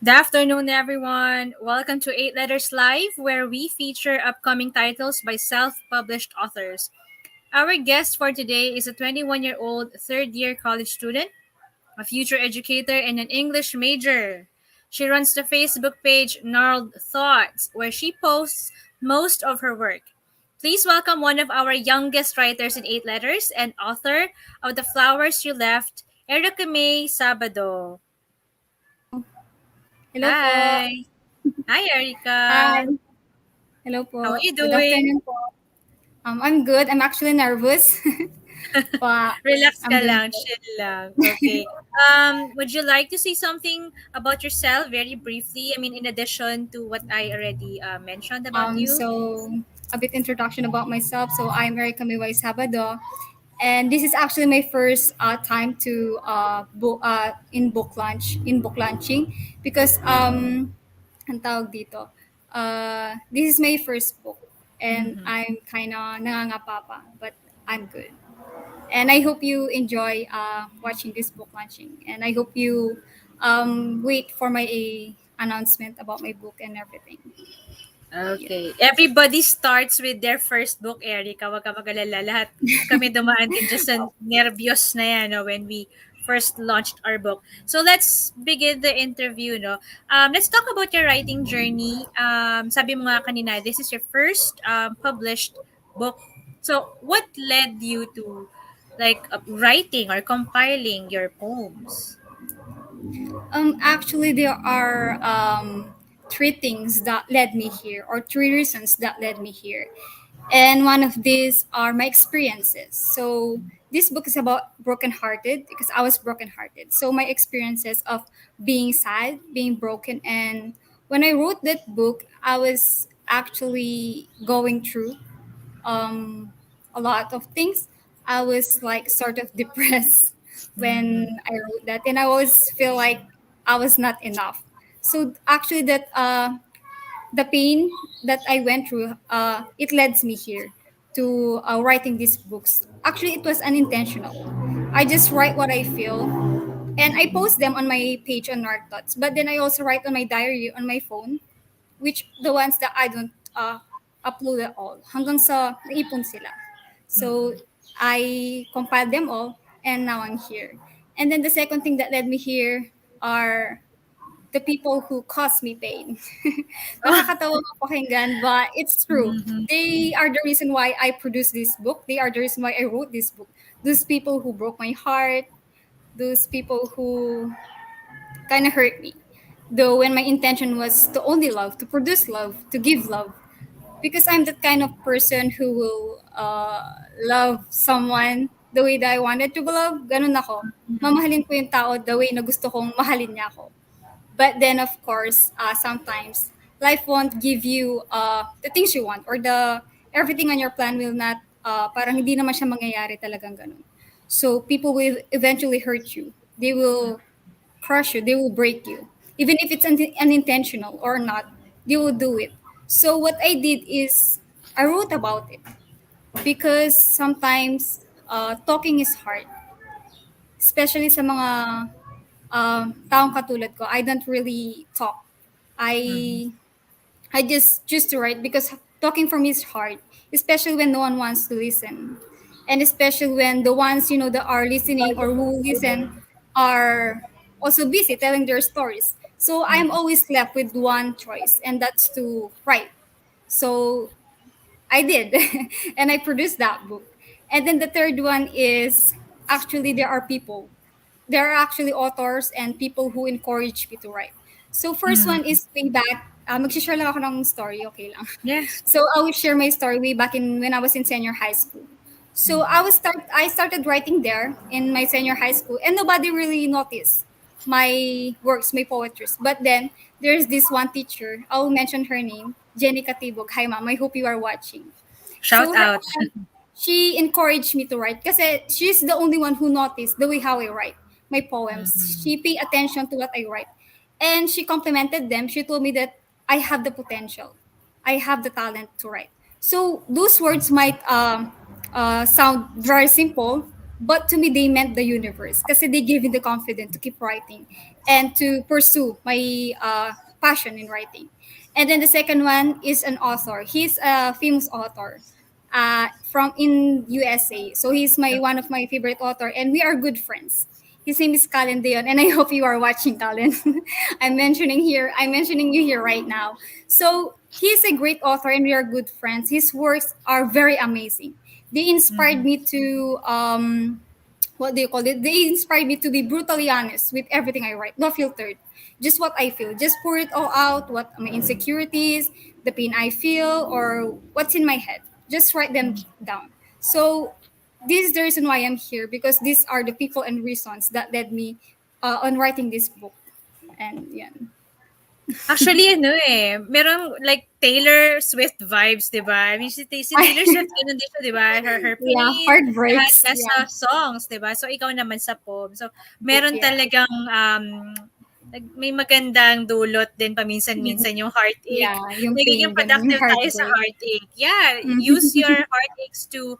Good afternoon, everyone. Welcome to 8 Letters Live, where we feature upcoming titles by self published authors. Our guest for today is a 21-year-old third year college student, a future educator, and an English major. She runs the Facebook page Gnarled Thoughts, where she posts most of her work. Please welcome one of our youngest writers in 8 letters and author of The Flowers You Left, Erica Mae Sabado. Hello po. Hi! Hi, Hi. Erica! Hello How are po. you Good doing? afternoon po. I'm good. I'm actually nervous, but Relax I'm ka doing lang, good. chill lang. Okay. Would you like to say something about yourself very briefly? I mean, in addition to what I already mentioned about you? So a bit introduction about myself. So I'm Erica Mae Sabado, and this is actually my first time to book launching because ang tawag dito. This is my first book, and Mm-hmm. I'm kind of nangangapa pa, but I'm good. And I hope you enjoy watching this book launching. And I hope you wait for my announcement about my book and everything. Yeah. Okay. Everybody starts with their first book, Erica. Huwag ka mag-alala. Lahat kami dumaan din dyan sa nervyos na yan no, when we first launched our book. So let's begin the interview. No? Let's talk about your writing journey. Sabi mo nga kanina, this is your first published book. So what led you to writing or compiling your poems? Actually, there are three things that led me here, or three reasons that led me here. And one of these are my experiences. So this book is about brokenhearted because I was brokenhearted. So my experiences of being sad, being broken, and when I wrote that book, I was actually going through um, a lot of things. I was like sort of depressed Mm-hmm. when I wrote that, and I always feel like I was not enough. So actually, that the pain that I went through, it leads me here to writing these books. Actually, it was unintentional. I just write what I feel, and I post them on my page on Narc Thoughts. But then I also write on my diary on my phone, which the ones that I don't upload at all. Hanggang sa naipon sila. So Mm-hmm. I compiled them all, and now I'm here. And then the second thing that led me here are the people who caused me pain. Nakakatawa pakinggan, but it's true. Mm-hmm. They are the reason why I produced this book. They are the reason why I wrote this book. Those people who broke my heart, those people who kind of hurt me. Though when my intention was to only love, to produce love, to give love, because I'm that kind of person who will love someone the way that I wanted to be loved. Ganun ako. Mamahalin ko yung tao the way na gusto kong mahalin niya ako. But then, of course, sometimes life won't give you the things you want, or the everything on your plan will not, parang hindi naman siya mangyayari talagang ganun. So people will eventually hurt you. They will crush you. They will break you. Even if it's unintentional or not, they will do it. So what I did is I wrote about it because sometimes talking is hard, especially sa mga taong katulad ko. I don't really talk. Mm-hmm. I I just choose to write because talking for me is hard, especially when no one wants to listen, and especially when the ones that are listening or who listen are also busy telling their stories. So I'm always left with one choice, and that's to write. So I did, and I produced that book. And then the third one is actually there are actually authors and people who encourage me to write. So first one Mm-hmm. is way back. Mag-share lang ako ng story, okay lang. Yes. So I will share my story way back in when I was in senior high school. So I started writing there in my senior high school, and nobody really noticed my works, my poetries. But then there's this one teacher. I will mention her name, Jenny Katibog. Hi, ma'am. I hope you are watching. Shout So out. she encouraged me to write kasi she's the only one who noticed the way how I write my poems. Mhm. She paid attention to what I write. And she complimented them. She told me that I have the potential. I have the talent to write. So those words might sound very simple, But to me, they meant the universe because they gave me the confidence to keep writing and to pursue my passion in writing. And then the second one is an author. He's a famous author from in USA. So he's my one of my favorite author, and we are good friends. His name is Colin Dion, and I hope you are watching, Colin. I'm mentioning you here right now. So he's a great author, and we are good friends. His works are very amazing. They inspired Mhm. me to what do you call it? They inspired me to be brutally honest with everything I write, no filtered. Just what I feel. Just pour it all out, what my insecurities, the pain I feel, or what's in my head. Just write them down. So this is the reason why I'm here, because these are the people and reasons that led me on writing this book. And yeah. Actually ano, eh, merong like Taylor Swift vibes, 'di ba? I mean, si Taylor Swift gano'n din siya, 'di ba? Her Yeah, pain, lahat heartbreaks. nasa Yeah. songs, 'di ba? So, ikaw naman sa poem. So, Book, meron yeah. talagang, may magandang dulot din Mhm. paminsan-minsan yung heartache. Yeah, yung Nagiging pain, ganun, yung productive tayo sa heartbreak. heartache. Yeah, use Mhm. your heartaches to,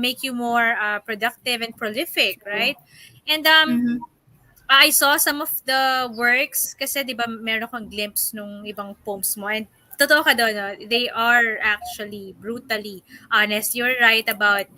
make you more, productive and prolific, True. right? And, Mm-hmm. I saw some of the works kasi 'di ba meron kang glimpse nung ibang poems mo and totoo ka doon, no? They are actually brutally honest. You're right about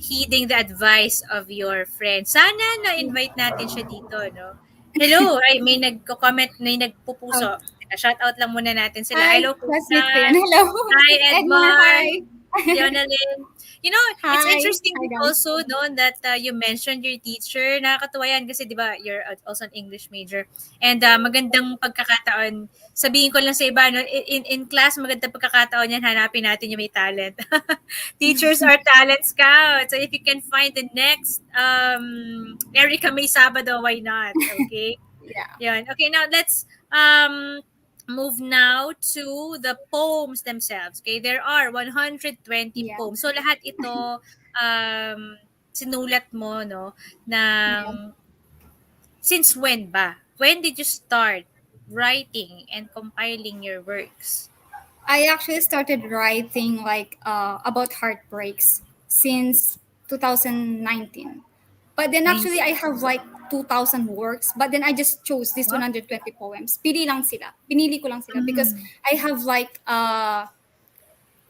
heeding the advice of your friend. Sana na-invite natin siya dito, no? Hello, ay may nagko-comment, may Oh, nagpupuso. Teka, shout out lang muna natin sila. hi, Hello, classmate ko yan. Kuya. Hello. Hi, Edmar, Edmar. hi. Jonalyn. You know, it's Hi. interesting Hi, guys. also no that you mentioned your teacher. Nakakatuwa yan kasi 'di ba, you're also an English major. And magandang pagkakataon. Sabihin ko lang sa iba no, in class magandang pagkakataon yan hanapin natin yung may talent. Teachers are talent scouts. So if you can find the next Erica Mae Sabado, why not? Okay? Yeah. Yun. Okay, now let's move now to the poems themselves. Okay, there are 120 Yeah. poems. So lahat ito sinulat mo no Yeah. ng since when ba? When did you start writing and compiling your works? I actually started writing like about heartbreaks since 2019. But then actually I 19. have like 2,000 works, but then I just chose these Wow. 120 poems. Pili lang sila. Pinili ko lang sila because Mm. I have like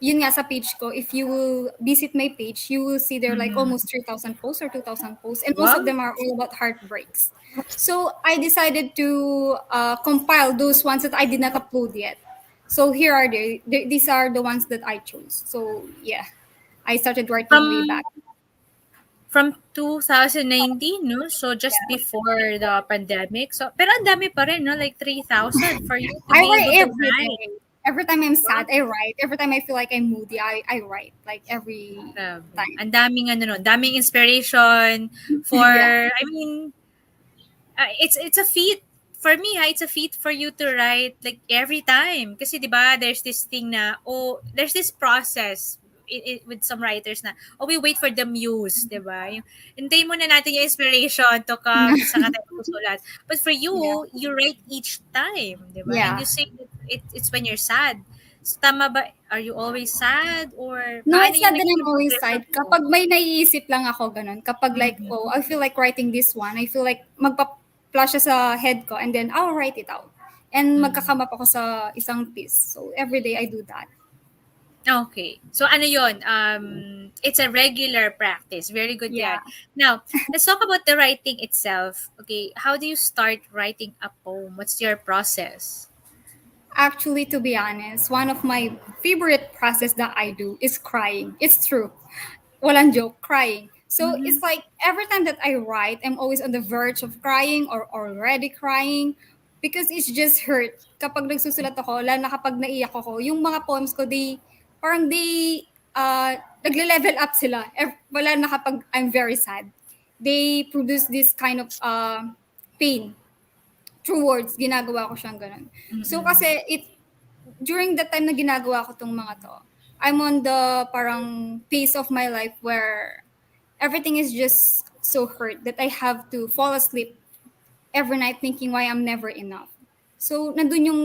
yun nga sa page ko, if you will visit my page, you will see there like Mm. almost 3,000 posts or 2,000 posts, and most of Wow. them are all about heartbreaks. So I decided to compile those ones that I did not upload yet. So here are these are the ones that I chose. So yeah, I started writing way From back. from 2019, no? So just before the pandemic. So pero ang dami pa rin, no? Like 3,000 for you to I be write able to every write. day. Every time I'm sad, I Wow. write. Every time I feel like I'm moody, I write. Like every Grabe. time. Ang daming ano nun, daming inspiration for Yeah. I mean, it's a feat for me, ha, it's a feat for you to write like every time. Kasi 'di ba, there's this thing na there's this process with some writers na we wait for the muse, 'di ba? Yung hintayin muna natin yung inspiration to come saka tayo magsusulat. But for Yeah. you, you write each time, 'di ba? And Yeah. you say that it's when you're sad. So, tama ba? Are you always sad or No, paano it's yung not that I'm nagiging always progression sad. mo? Kapag may naiisip lang ako, ganun. Kapag like, Mhm. oh, I feel like writing this one. I feel like magpa-flash siya sa head ko and then I'll write it out. And Mhm. magkakamap ako sa isang piece. So, every day I do that. Okay. So ano yon? It's a regular practice. Very good Yeah. yan. Now, let's talk about the writing itself. Okay. How do you start writing a poem? What's your process? Actually, to be honest, one of my favorite process that I do is crying. It's true. Walang joke, crying. So Mm-hmm. it's like every time that I write, I'm always on the verge of crying or already crying because it's just hurt. Kapag nagsusulat ako, lalo na kapag naiyak ako, yung mga poems ko, parang nagle-level up sila. Wala na kapag I'm very sad. They produce this kind of pain through words. Ginagawa ko siyang ganun. So Mm-mm. kasi during the time na ginagawa ko tong mga to, I'm on the parang pace of my life where everything is just so hurt that I have to fall asleep every night thinking why I'm never enough. So nandun yung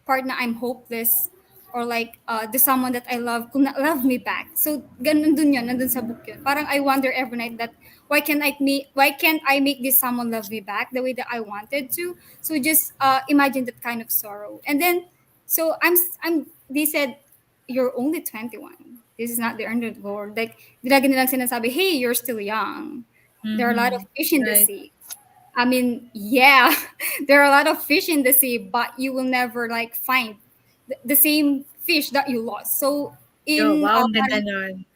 part na I'm hopeless. or like the someone that I love kung love me back. So ganun dun yun, nandun sa book yun. Parang I wonder every night that why can't I make this someone love me back the way that I wanted to? So just imagine that kind of sorrow. And then so I'm they said you're only 21. This is not the end of the world. Like lagi nilang sinasabi, hey, you're still young. There are a lot of Mm-hmm. fish in the Right. sea. I mean, yeah, there are a lot of fish in the sea, but you will never like find the same fish that you lost. So Yo, in wow, ang ganda nun.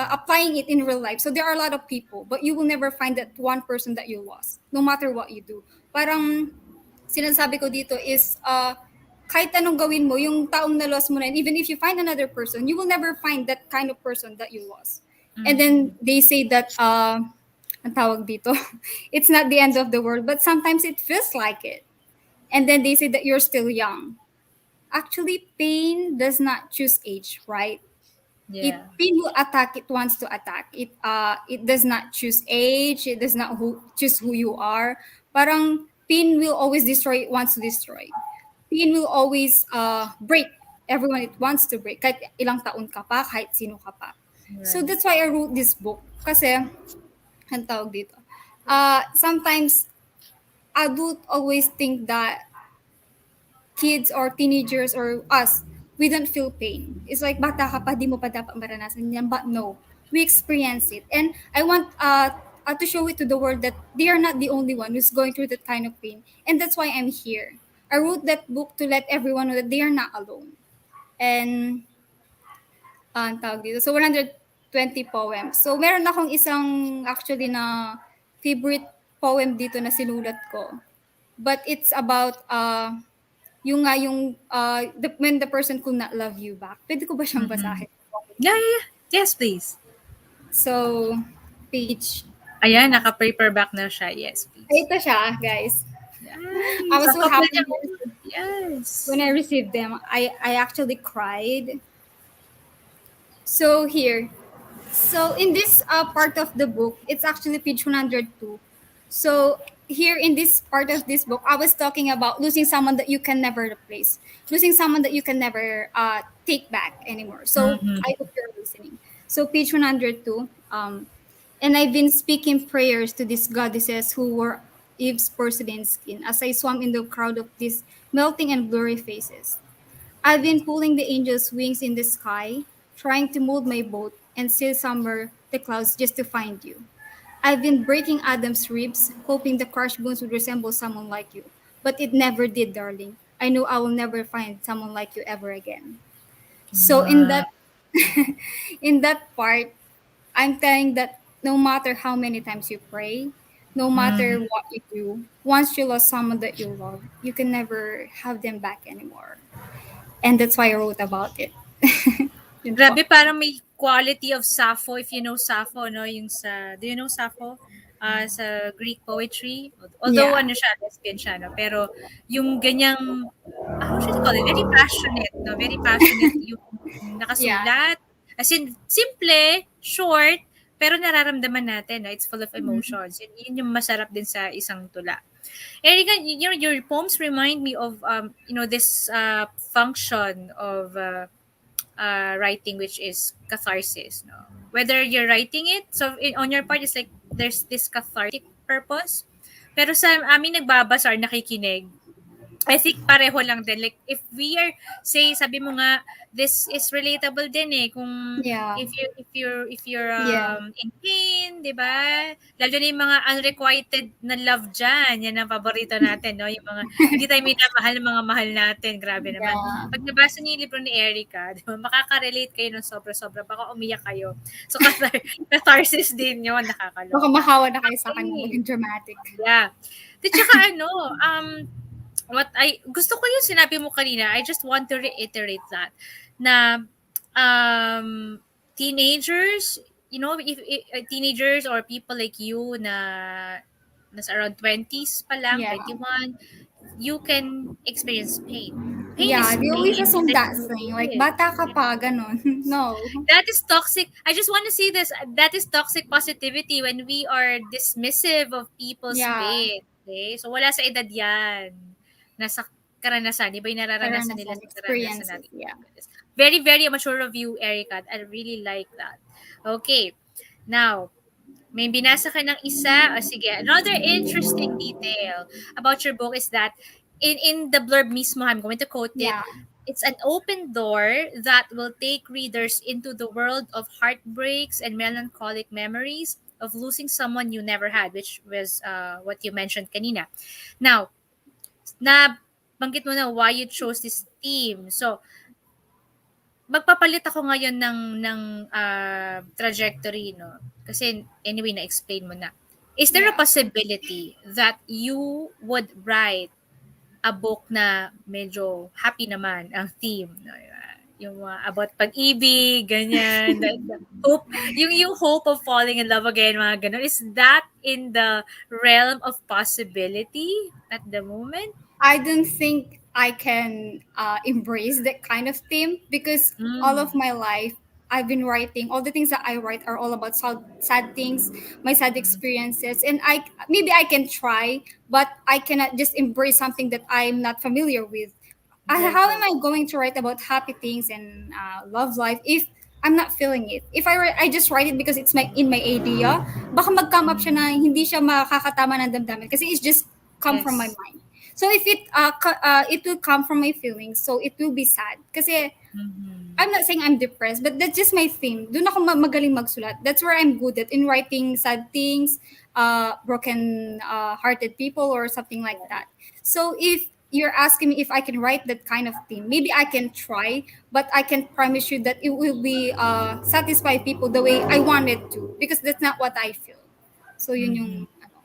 applying it in real life, so there are a lot of people, but you will never find that one person that you lost, no matter what you do. Parang sinasabi ko dito is kahit anong gawin mo, yung taong na lost mo na, and even if you find another person, you will never find that kind of person that you lost. And then Mm-hmm. they say that ang tawag dito, it's not the end of the world, but sometimes it feels like it. And then they say that you're still young. Actually, pain does not choose age, right? It Yeah. pain will attack, it wants to attack. It does not choose age, it does not choose who you are. Parang pain will always destroy, it wants to destroy. Pain will always break everyone it wants to break. Kahit ilang taon ka pa, kahit sino ka pa. So Right. that's why I wrote this book. Kasi, ang tawag dito. Sometimes adult always think that kids or teenagers or us, we don't feel pain. It's like bata ka pa, di mo pa dapat maranasan yan. But no, we experience it. And I want to show it to the world that they are not the only one who's going through that kind of pain. And that's why I'm here. I wrote that book to let everyone know that they are not alone. And ang tawag dito. So 120 poems. So meron akong isang actually na favorite poem dito na sinulat ko. But it's about yung nga yung when the person could not love you back. Pwede ko ba siyang Mm-hmm. basahin? Yeah, yeah, yeah. Yes, please. So, page. Ayan, naka-paperback na siya. Yes, please. Ito siya, guys. I Nice. was Ang so kapal happy niya. Yes. when I received them. I actually cried. So here, so in this part of the book, it's actually page 102. So here in this part of this book, I was talking about losing someone that you can never replace, losing someone that you can never take back anymore. So Mm-hmm. I hope you're listening. So page 102. And I've been speaking prayers to these goddesses who wore Eve's porcelain skin as I swam in the crowd of these melting and blurry faces. I've been pulling the angel's wings in the sky, trying to mold my boat and sail somewhere the clouds just to find you. I've been breaking Adam's ribs, hoping the crushed bones would resemble someone like you. But it never did, darling. I know I will never find someone like you ever again. So in Wow. that in that part, I'm telling that no matter how many times you pray, no matter Mm. what you do, once you lost someone that you love, you can never have them back anymore. And that's why I wrote about it. Yun po. Grabe, parang may quality of Sappho, if you know Sappho, no? Yung sa, do you know Sappho? Sa Greek poetry. Although, Yeah. ano siya, lesbian siya, no? Pero, yung ganyang, how should you call it? Very passionate, no? Very passionate yung Yeah. nakasulat. As in, simple, short, pero nararamdaman natin, no? It's full of Mhm. emotions. Yun yung masarap din sa isang tula. Erica, your poems remind me of, this function of writing, which is catharsis, no, whether you're writing it, so on your part it's like there's this cathartic purpose, pero sa amin nagbabasa or nakikinig, I think pareho lang din. Like, if we are, say, sabi mo nga, this is relatable din eh. Kung, Yeah. if you're Yeah. in pain, di ba? Lalo na yung mga unrequited na love dyan. Yan ang paborito natin, no? Yung mga, hindi tayo minamahal ng mga mahal natin. Grabe naman. Yeah. Pag nabasa niyo yung libro ni Erica, di ba? Makaka-relate kayo ng sobra-sobra. Baka umiyak kayo. So, catharsis din yun. Baka Nakakaloka. mahawa na kayo sa kanya Okay. maging dramatic. Yeah. At saka what I gusto ko yung sinabi mo kanina, I just want to reiterate that na teenagers, if teenagers or people like you na nasa around 20s pa lang, Yeah. 21, you can experience pain. Pain Yeah. is They always pain. assume That's that what thing. Like, it is. bata ka pa, ganon. No. That is toxic. I just want to say this. That is toxic positivity when we are dismissive of people's Yeah. pain. Okay? So, wala sa edad yan. Nasa karanasan. Iba yung nararanasan nila Karanasan, sa karanasan experiences, natin. Oh yeah. my goodness. Very, very mature of you, Erica. I really like that. Okay. Now, may binasa ka ng isa. O sige, another interesting detail about your book is that in the blurb mismo, I'm going to quote it, Yeah. it's an open door that will take readers into the world of heartbreaks and melancholic memories of losing someone you never had, which was what you mentioned kanina. Now, na banggit mo na why you chose this theme. So, magpapalit ako ngayon ng trajectory, no? Kasi anyway, na-explain mo na. Is there a Yeah. possibility that you would write a book na medyo happy naman ang theme, no? Yung mga about pag-ibig, ganyan, the hope, yung hope of falling in love again, mga ganun. Is that in the realm of possibility at the moment? I don't think I can embrace that kind of theme because all of Mm, my life I've been writing. All the things that I write are all about sad things, my sad mm, experiences, and I maybe I can try, but I cannot just embrace something that I'm not familiar with. very How am true. I going to write about happy things and love life if I'm not feeling it? If I just write it because it's my idea, baka mag-come up siya Mm, na hindi siya makakatama ng damdamin kasi it's just come from my yes. mind. So if it will come from my feelings, so it will be sad. Kasi Mhm. I'm not saying I'm depressed, but that's just my theme. Doon ako magaling magsulat. That's where I'm good at in writing sad things, broken hearted people or something like that. So if you're asking me if I can write that kind of theme, maybe I can try, but I can promise you that it will be satisfy people the way I wanted to because that's not what I feel. So yun yung Mhm. ano.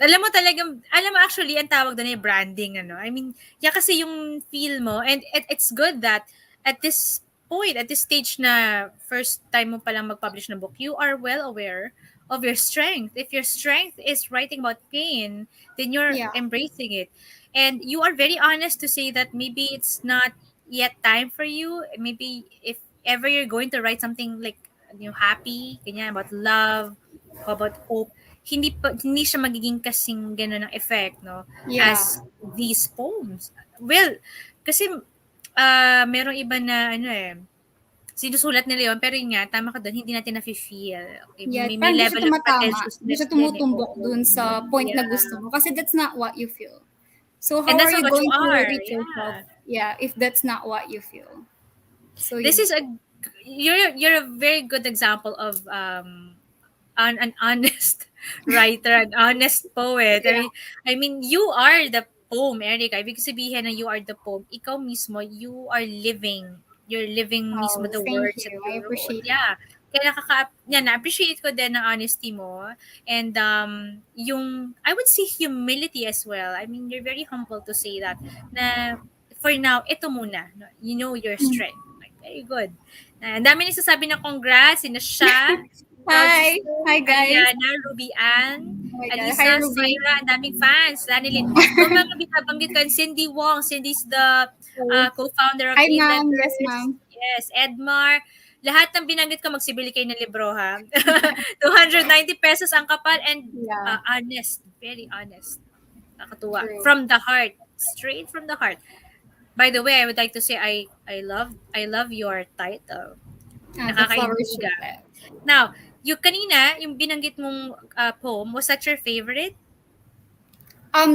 Alam mo talagang alam mo actually ang tawag do'n ay branding ano. I mean, yeah, kasi yung feel mo and it's good that at this point, at this stage na first time mo palang mag-publish ng book, you are well aware of your strength. If your strength is writing about pain, then you're Yeah. embracing it. And you are very honest to say that maybe it's not yet time for you. Maybe if ever you're going to write something like happy, ganyan, about love, about hope, hindi siya magiging kasing gano'n ng effect, no, Yeah. as these poems. Well, kasi, merong iba na ano, sinusulat nila 'yun pero yun nga, tama ka do'n, hindi natin nafe-feel. Okay, Yeah, may parang di siya level of tumatama. pretentious Di siya din, eh, tumutumbok oo. dun sa point na Yeah, gusto mo. Kasi that's not what you feel. So and how are that's not you what you going to are, reach yourself? yeah. Yeah, if that's not what you feel. So This yun is po. you're a very good example of, an honest writer, an honest poet. Yeah. I mean, you are the poem, Erica. Ibig sabihin na you are the poem. Ikaw mismo, you are living. You're living mismo Oh, the thank words that you. you I wrote. appreciate that. Yeah. Kaya yan, na-appreciate ko din ang honesty mo. And yung, I would say humility as well. I mean, you're very humble to say that. Na, for now, ito muna. No? You know your Mm. strength. Like, very good. Ang dami nagsasabi na congrats, sina siya, Hi. Sister Hi guys. Ariana, Ruby Ann, Oh my god. Hi Alisa, Ruby. Syra, ang daming fans. Lanilin. Yung mga binabanggit ko, Cindy Wong. Cindy's the Oh. co-founder of Hi Eight ma'am. Yes Letters. ma'am. Yes, Edmar. Lahat ng binanggit ko, magsibili kayo ng libro, ha? 290 pesos ang kapal and Yeah. honest. Very honest. Nakatuwa. True. From the heart. Straight from the heart. By the way, I would like to say I love your title. The flower Nakakaintriga. shiplet. Now, yung kanina, yung binanggit mong poem, was that your favorite?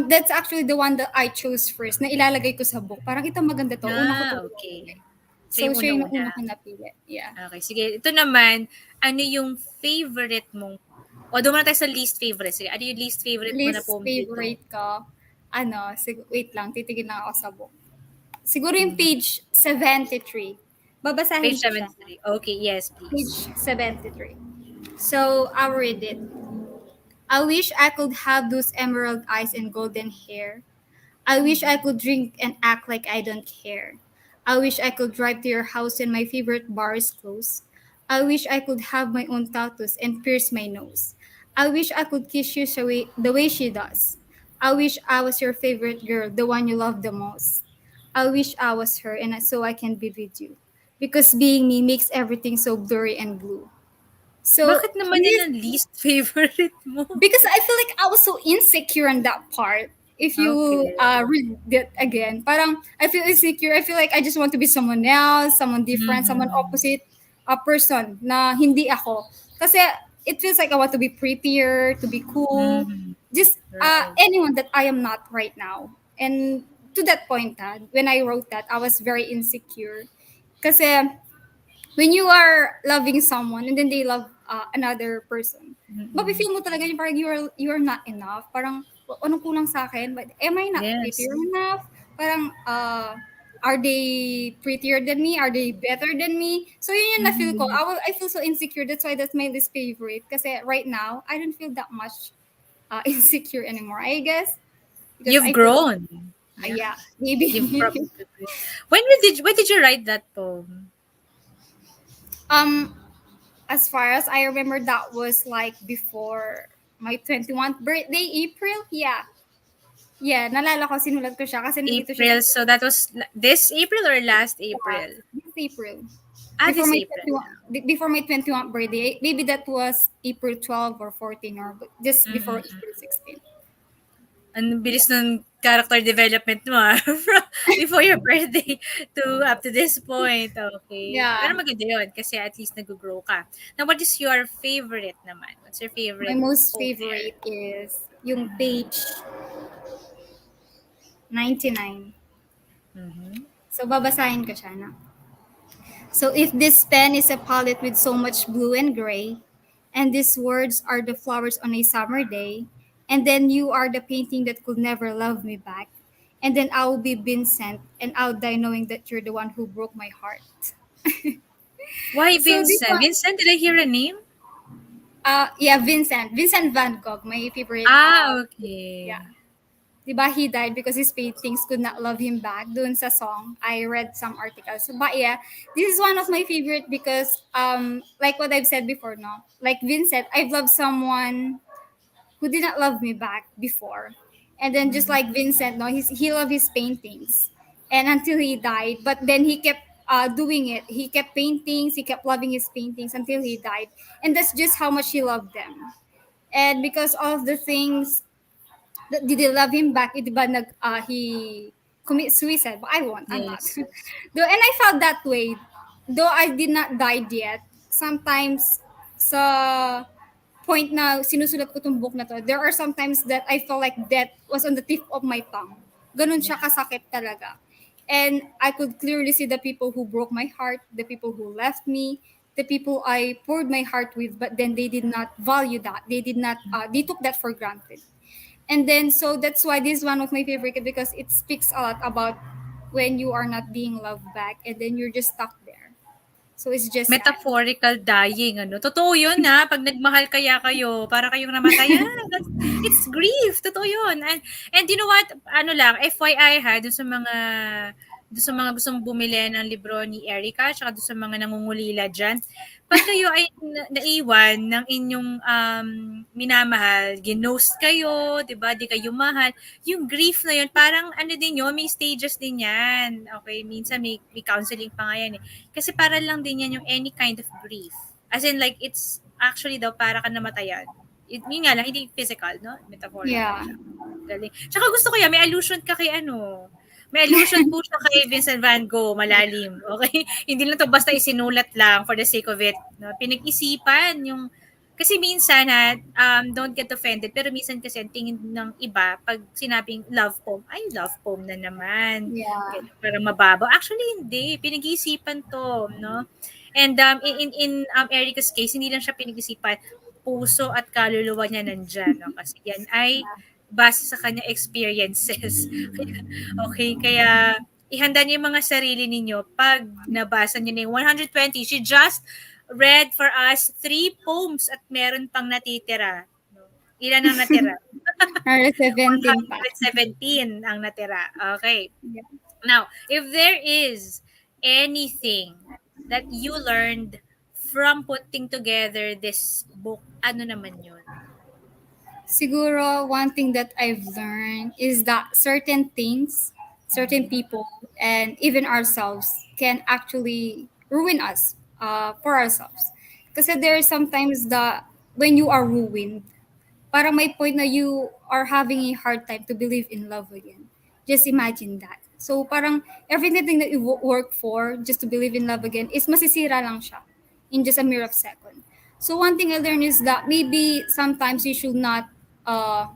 That's actually the one that I chose first na ilalagay ko sa book. Parang ito maganda to. Una ko to ilalagay. Okay. So, So yung siya yung una una-una. ko napili. Yeah. Okay, sige. Ito naman, ano yung favorite mong, o doon muna tayo sa least favorite. Sige, ano yung least favorite mo na Least poem dito? favorite ko, wait lang, titigil lang ako sa book. Siguro yung Mhm. page 73. Page Babasahin ko siya. 73. Okay, yes, please. Page 73. So, I'll read it. I wish I could have those emerald eyes and golden hair. I wish I could drink and act like I don't care. I wish I could drive to your house when my favorite bar is closed. I wish I could have my own tattoos and pierce my nose. I wish I could kiss you the way she does. I wish I was your favorite girl, the one you love the most. I wish I was her and so I can be with you. Because being me makes everything so blurry and blue. So, Bakit naman yan ang least favorite mo? because I feel like I was so insecure on that part. if you Okay. read that again, parang I feel insecure. I feel like I just want to be someone else, someone different, someone Mhm. opposite, a person na hindi ako. Kasi it feels like I want to be prettier, to be cool, Mhm. just Right. anyone that I am not right now. And to that point, when I wrote that, I was very insecure. Kasi when you are loving someone and then they love another person, Mm. mafe-feel mo talaga yung parang you are not enough. Parang anong kulang sa akin? But am I not Yes. prettier enough? Parang are they prettier than me? Are they better than me? So yun yung na-feel ko. Mhm. I feel so insecure. That's why that's my least favorite. Kasi right now, I don't feel that much insecure anymore. I guess because You've I feel grown. Yeah. yeah, You've maybe. probably when did you write that poem? um as far as I remember, that was like before my 21st birthday, April. Yeah. Yeah, nalala ko, sinulat ko siya kasi nandito siya sa April. So that was this April or last yeah, April? this April. Ah, Before this my April. 21 before my 21st birthday. Maybe that was April 12 or 14 or just before Mm. April 16. Ang Yeah. bilis ng character development mo, ah. From before your birthday to up to this point. Okay. Yeah. Pero maganda yun kasi at least nag-grow ka. Now, what is your favorite naman? What's your My favorite most poem there? favorite is yung page 99. Mhm. So babasahin ko siya na. So if this pen is a palette with so much blue and gray, and these words are the flowers on a summer day, and then you are the painting that could never love me back, and then I will be Vincent, and I'll die knowing that you're the one who broke my heart. Why So this Vincent? one, Vincent, did I hear a name? yeah, Vincent Van Gogh, my favorite. Ah, Yeah, okay. diba he died because his paintings could not love him back. Doon sa song, I read some articles. But yeah, this is one of my favorite because like what I've said before, no? Like Vincent, I've loved someone who did not love me back before. And then just Mhm. like Vincent, no, he loved his paintings. And until he died, but then he kept doing it. He kept paintings, he kept loving his paintings until he died. And that's just how much he loved them. And because of the things did they love him back? Di ba he commit suicide? But I won't. I'm not. Yes, yes. Though, and I felt that way. Though I did not die yet, sometimes sa point na sinusulat ko tong book na to, there are sometimes that I felt like death was on the tip of my tongue. Ganun siya Yeah. kasakit talaga. And I could clearly see the people who broke my heart, the people who left me, the people I poured my heart with, but then they did not value that. They did not, they took that for granted. And then so that's why this is one of my favorite because it speaks a lot about when you are not being loved back and then you're just stuck there. So it's just sad. Metaphorical dying ano, totoo yun, ha, 'pag nagmahal kaya kayo para kayong namatayan, it's grief, totoo yun, and you know what, ano lang, FYI ha, dun sa mga gustong bumili ng libro ni Erica tsaka dun sa mga nangungulila diyan, 'pag kayo ay naiwan ng inyong, minamahal, ginost kayo, 'di ba, 'di kayo mahal, yung grief na yun parang ano din yun, may stages din yan, okey, minsan may counseling pa nga yan, eh. Kasi para lang din yan yung any kind of grief. As in like, it's actually daw para ka namatayan. Yun nga lang, hindi physical, no? Metaphorical Yeah. siya. Galing. Tsaka gusto ko yan, may allusion ka kay ano, may allusion po siya kay Vincent Van Gogh, malalim. Okay? Hindi lang to basta isinulat lang for the sake of it. No? Pinag-isipan yung kasi minsan ha, don't get offended, pero minsan kasi ang tingin ng iba, pag sinabing love poem, ay love poem na naman. Yeah. Parang mababaw. Actually, hindi. Pinag-iisipan to, no? And in Erica's case, hindi lang siya pinag-isipan, puso at kaluluwa niya nandyan, no? Kasi yan ay base sa kanya experiences. Okay, kaya ihanda niyo yung mga sarili ninyo pag nabasa niyo na yung 120. She just read for us 3 poems at meron pang natitira. No? Ilan ang natira? Or 17 pa. 117 ang natira. Okay. Yeah. Now, if there is anything that you learned from putting together this book, ano naman yun? Siguro one thing that I've learned is that certain things, certain people, and even ourselves can actually ruin us for ourselves. Because there are sometimes that when you are ruined, parang may point na you are having a hard time to believe in love again. Just imagine that. So parang everything that you work for just to believe in love again is masisira lang siya in just a mere of second. So one thing I learned is that maybe sometimes you should not uh,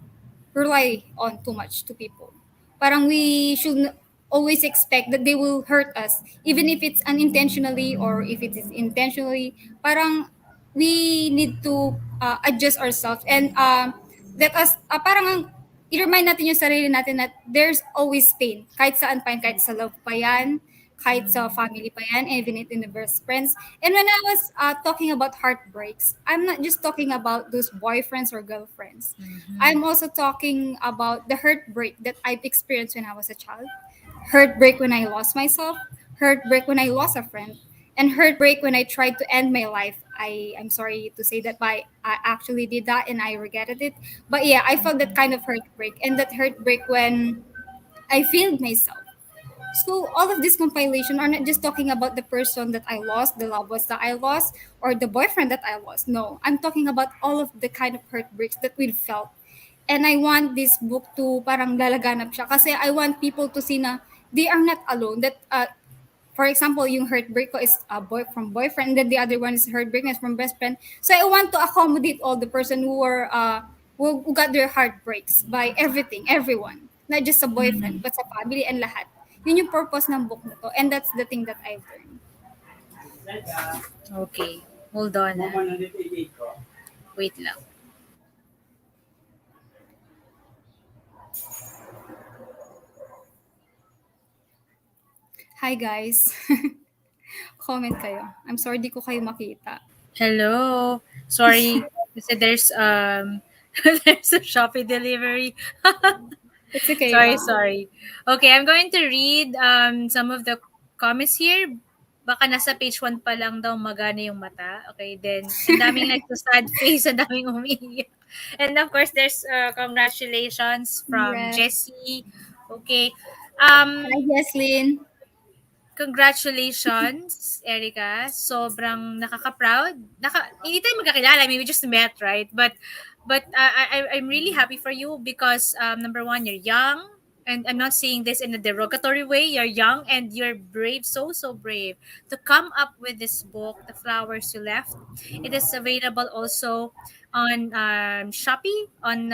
rely on too much to people. Parang we should always expect that they will hurt us, even if it's unintentionally or if it is intentionally. Parang we need to adjust ourselves and let us, parang i-remind natin yung sarili natin that there's always pain. Kahit saan pa yan, kahit sa love pa yan, kahit sa family pa yan, even in the best friends. And when I was talking about heartbreaks, I'm not just talking about those boyfriends or girlfriends. I'm also talking about the heartbreak that I've experienced when I was a child. Heartbreak when I lost myself, heartbreak when I lost a friend, and heartbreak when I tried to end my life. I'm sorry to say that, but I actually did that and I regretted it. But yeah, I felt that kind of heartbreak, and that heartbreak when I failed myself. So all of this compilation are not just talking about the person that I lost, the loved ones that I lost, or the boyfriend that I lost. No, I'm talking about all of the kind of heartbreaks that we've felt. And I want this book to parang lalaganap siya kasi I want people to see na they are not alone. That for example, yung heartbreak ko is from boyfriend, then the other one is heartbreak is from best friend. So I want to accommodate all the person who were who got their heartbreaks by everything, everyone, not just sa boyfriend, but sa family and lahat. Yun yung purpose ng book na to, and that's the thing that I've learned. Okay. Hold on. Wait lang. Hi guys, comment kayo. I'm sorry di ko kayo makita. Hello. Sorry. Kasi there's a Shopee delivery. It's okay Sorry, lang. sorry. Okay, I'm going to read some of the comments here. Baka nasa page 1 pa lang daw magana yung mata. Okay, then ang daming nagsa-sad face, ang daming umiiyak. And of course, there's congratulations from Congrats. Jessie. Okay. Hi Um, Jesslyn. Congratulations, Erica. Sobrang nakaka-proud. Hindi tayo magkakilala. I mean, we just met, right? But I'm really happy for you because number one, you're young. And I'm not saying this in a derogatory way. You're young and you're brave, so brave to come up with this book, The Flowers You Left. It is available also on Shopee, on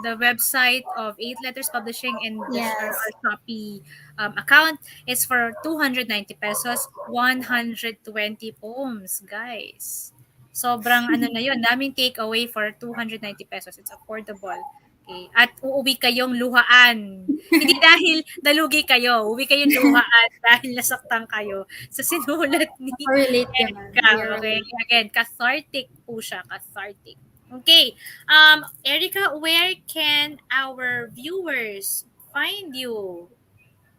the website of Eight Letters Publishing, and our Yes. Shopee account is for 290 pesos, 120 poems, guys. Sobrang ano na yun, daming takeaway for 290 pesos. It's affordable. Okay. At uuwi kayong luhaan. Hindi dahil nalugi kayo, uuwi kayong luhaan dahil nasaktan kayo sa sinulat ni Relate naman. Erica. We are Okay. related. Again, cathartic po siya. Cathartic. Okay. Erica, where can our viewers find you?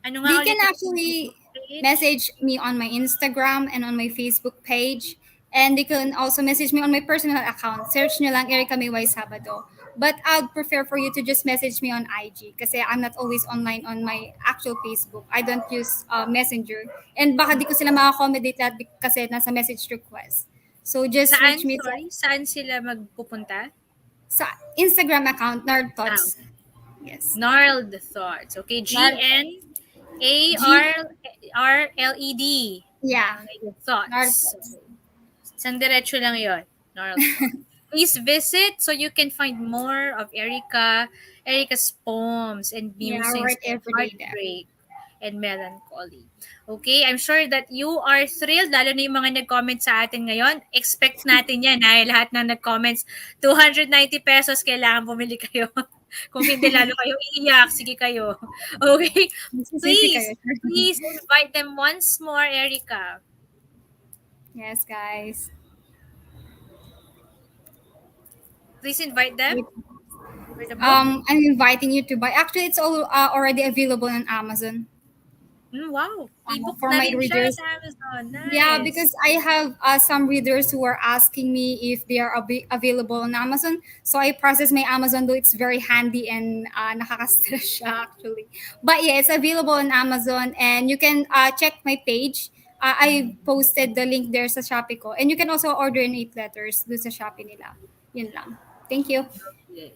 Ano nga They ulit can ang actually Facebook page? message me on my Instagram and on my Facebook page. And they can also message me on my personal account. Search nyo lang Erica Mae Sabado. But I'd prefer for you to just message me on IG kasi I'm not always online on my actual Facebook. I don't use Messenger. And baka di ko sila ma-accommodate lahat kasi nasa message request. So just Saan? reach me Sorry? Saan sila magpupunta? sa Instagram account, Nerd Ah, Thoughts. Yes. Gnarled Thoughts. Okay, Nerd G, GNARLED. yeah, Nerd Thoughts. Thoughts. Okay. Isang diretso lang yun. Gnarled Thoughts. Please visit so you can find more of Erica's poems and Yeah, I musings write of every day there. heartbreak and melancholy. Okay, I'm sure that you are thrilled, lalo na yung mga nag-comment sa atin ngayon. Expect natin yan, ha? Lahat ng nag-comments, 290 pesos, kailangan bumili kayo. Kung hindi, lalo kayo iiyak. Sige kayo. Okay, Magsisisi kayo. please invite them once more, Erica. Yes, guys. Please invite them Wait. for the book. I'm inviting you to buy. Actually, it's all already available on Amazon. Wow, ebook For na my rin siya readers. sa Amazon. Yeah, Nice. because I have some readers who are asking me if they are available on Amazon. So I process my Amazon, though it's very handy and nakaka-stress siya actually. But yeah, it's available on Amazon, and you can check my page. I posted the link there sa Shopee ko. And you can also order in 8 letters do sa Shopee nila. Yun lang. Thank you. Okay.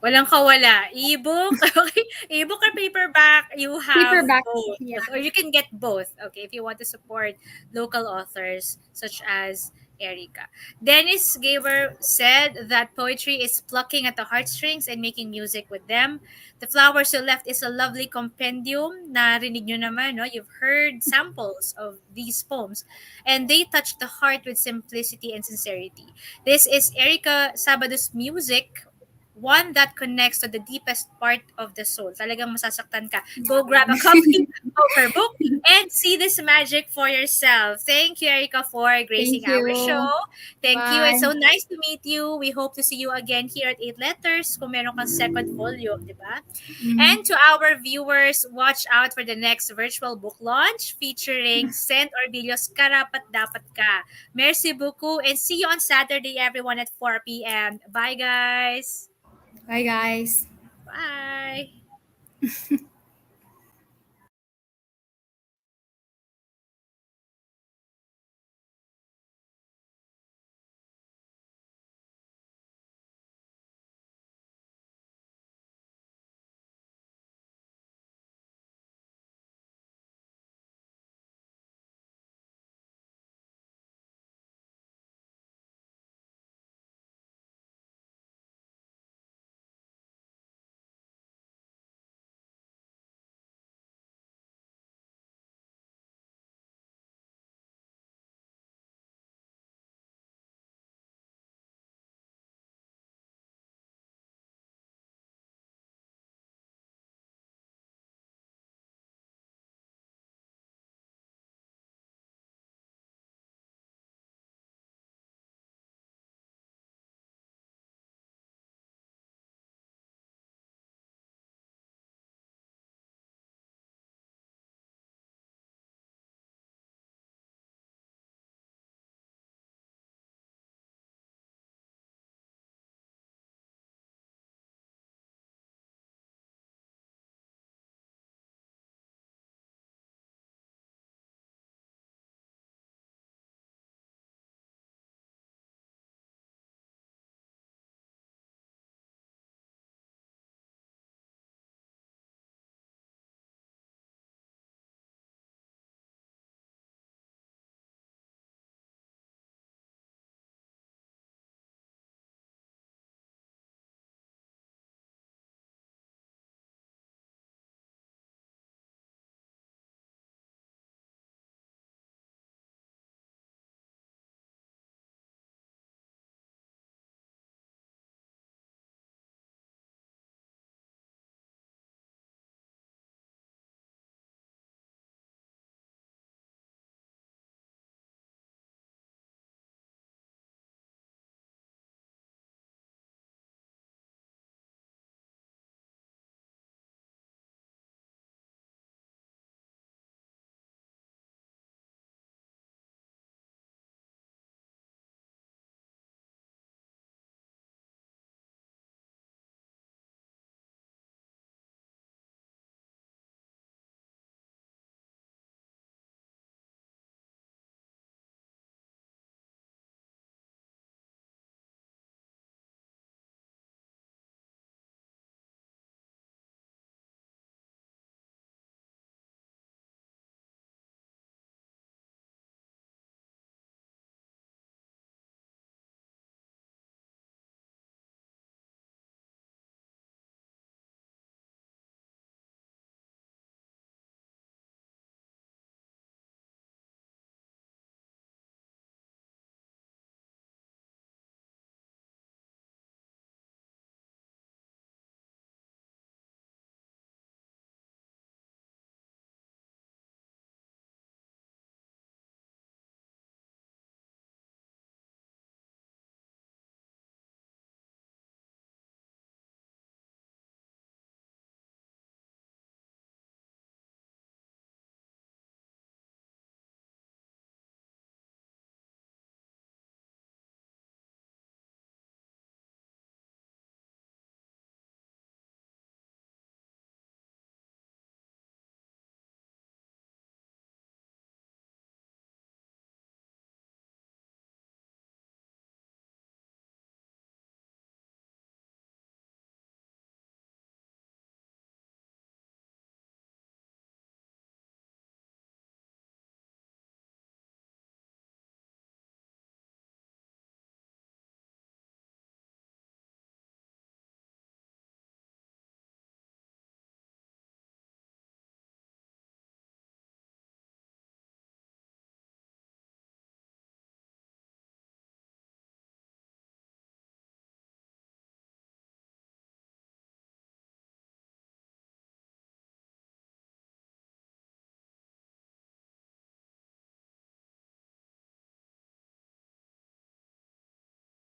Walang kawala. Ebook, okay? Ebook or paperback, you have Paperback. both. Yeah. Or you can get both, okay, if you want to support local authors such as Erica. Dennis Gaber said that poetry is plucking at the heartstrings and making music with them. The Flowers You Left is a lovely compendium. Narinig nyo naman, no? You've heard samples of these poems. And they touch the heart with simplicity and sincerity. This is Erica Sabado's music, one that connects to the deepest part of the soul. Talagang masasaktan ka. Go grab a copy of her book and see this magic for yourself. Thank you, Erica, for gracing Thank our show. you. Thank you. It's Bye. so nice to meet you. We hope to see you again here at Eight Letters kung meron kang second volume, di ba? Mm. And to our viewers, watch out for the next virtual book launch featuring Saint Orbilio's Karapat Dapat Ka. Merci beaucoup and see you on Saturday, everyone, at 4 p.m. Bye, guys. Bye, guys. Bye.